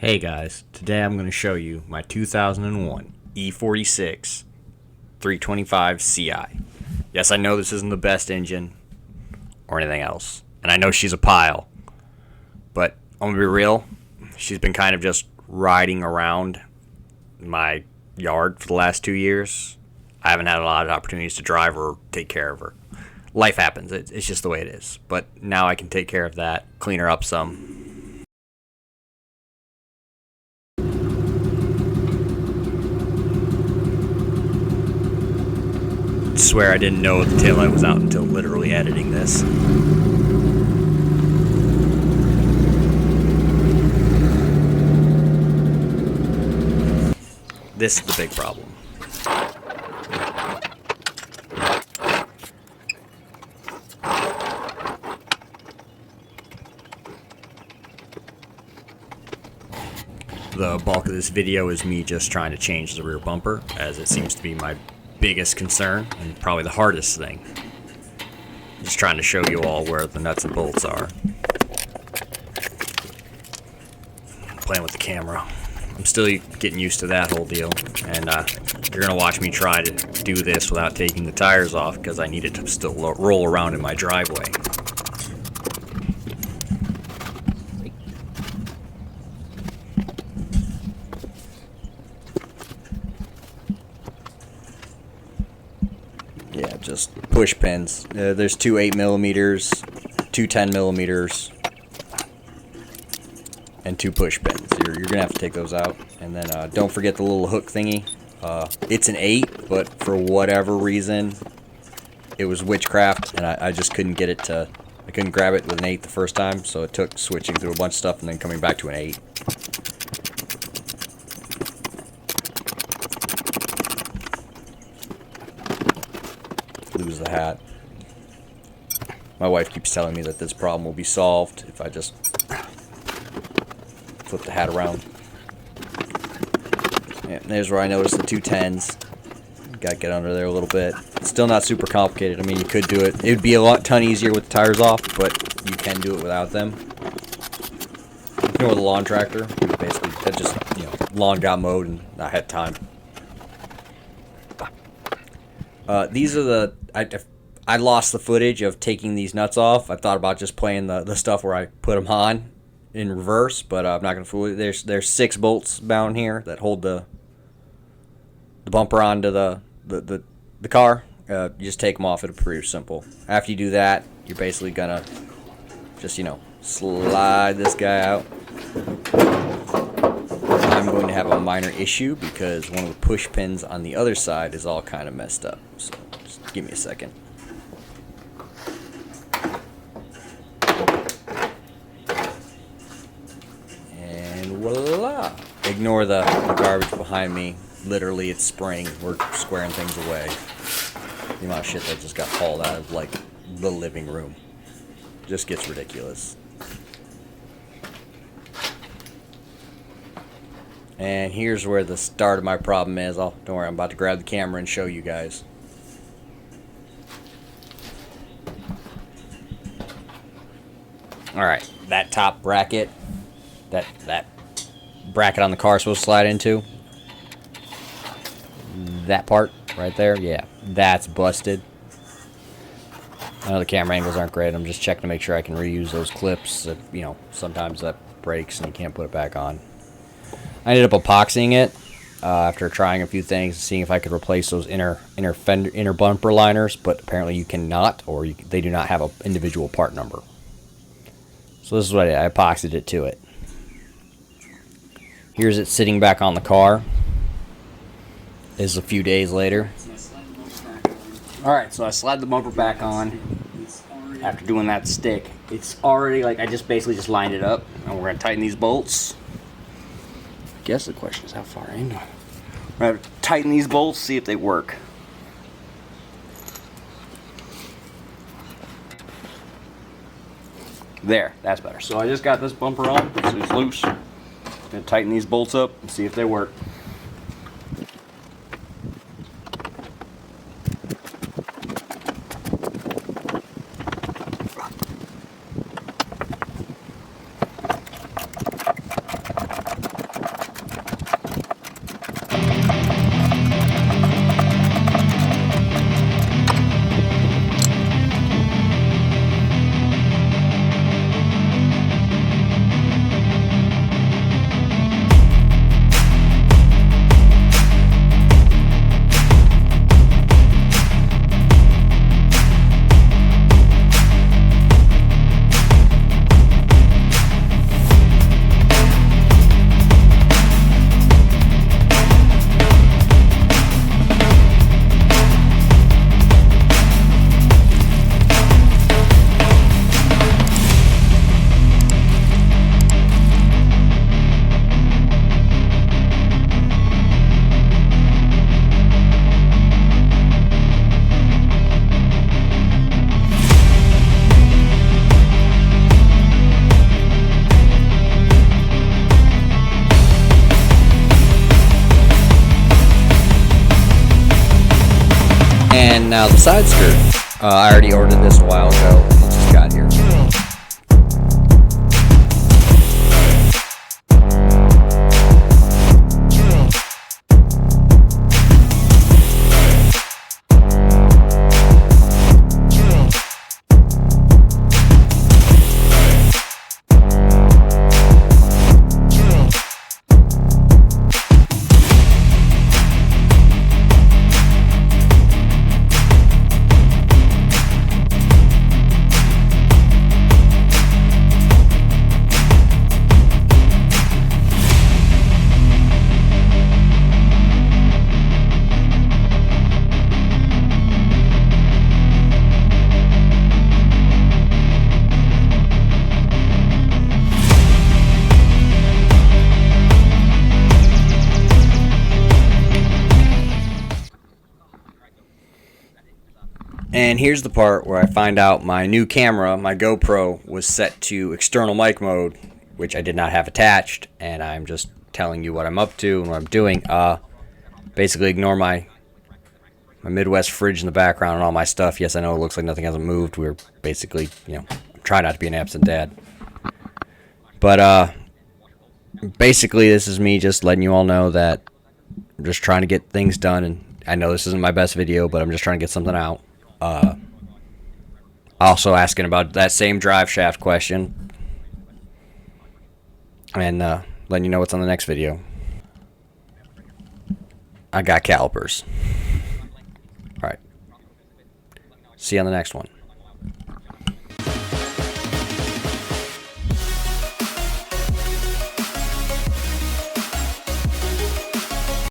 Hey guys, today I'm going to show you my 2001 E46 325 Ci. Yes, I know this isn't the best engine or anything else, and I know she's a pile, but I'm going to be real, she's been kind of just riding around my yard for the last 2 years. I haven't had a lot of opportunities to drive or take care of her. Life happens, it's just the way it is, but now I can take care of that, clean her up some. I swear I didn't know the taillight was out until literally editing this. This is the big problem. The bulk of this video is me just trying to change the rear bumper, as it seems to be my biggest concern and probably the hardest thing. Just trying to show you all where the nuts and bolts are. Playing with the camera. I'm still getting used to that whole deal, and you're gonna watch me try to do this without taking the tires off because I need it to still roll around in my driveway. Yeah, just push pins. There's two 8mm, two 10mm, and two push pins. You're gonna have to take those out, and then don't forget the little hook thingy. It's an 8, but for whatever reason, it was witchcraft, and I just couldn't get it to. I couldn't grab it with an 8 the first time, so it took switching through a bunch of stuff and then coming back to an 8. Lose the hat. My wife keeps telling me that this problem will be solved if I just flip the hat around. Yeah, there's where I noticed the two 10s. Gotta get under there a little bit. Still not super complicated. I mean, you could do it. It would be a ton easier with the tires off, but you can do it without them. You know, with a lawn tractor, basically, that just, lawn got mowed and I had time. These are the... I lost the footage of taking these nuts off. I thought about just playing the stuff where I put them on in reverse, but I'm not going to fool you. There's 6 bolts bound here that hold the bumper onto the car. You just take them off. It'll be pretty simple. After you do that, you're basically going to just, slide this guy out. I'm going to have a minor issue because one of the push pins on the other side is all kind of messed up. So just give me a second. And voila! Ignore the garbage behind me. Literally, it's spraying. We're squaring things away. The amount of shit that just got hauled out of, the living room. Just gets ridiculous. And here's where the start of my problem is. Don't worry, I'm about to grab the camera and show you guys. Alright, that top bracket, that bracket on the car is supposed to slide into, that part right there, yeah, that's busted. I know the camera angles aren't great. I'm just checking to make sure I can reuse those clips. Sometimes that breaks and you can't put it back on. I ended up epoxying it after trying a few things, seeing if I could replace those inner bumper liners, but apparently you cannot, or they do not have an individual part number. So this is what I epoxied it to it. Here's it sitting back on the car. This is a few days later. Alright, so I slide the bumper back on after doing that stick. It's already, I just basically just lined it up, and we're going to tighten these bolts. I guess the question is how far in. We're going to tighten these bolts, see if they work. There, that's better. So I just got this bumper on, so it's loose. I'm going to tighten these bolts up and see if they work. And now the side skirt. I already ordered this a while ago. It just got here. And here's the part where I find out my new camera, my GoPro, was set to external mic mode, which I did not have attached, and I'm just telling you what I'm up to and what I'm doing. Basically ignore my Midwest fridge in the background and all my stuff. Yes, I know it looks like nothing hasn't moved. We're basically, I'm trying not to be an absent dad. But basically this is me just letting you all know that I'm just trying to get things done, and I know this isn't my best video, but I'm just trying to get something out. Also asking about that same drive shaft question, and letting you know what's on the next video. I got calipers. Alright. See you on the next one.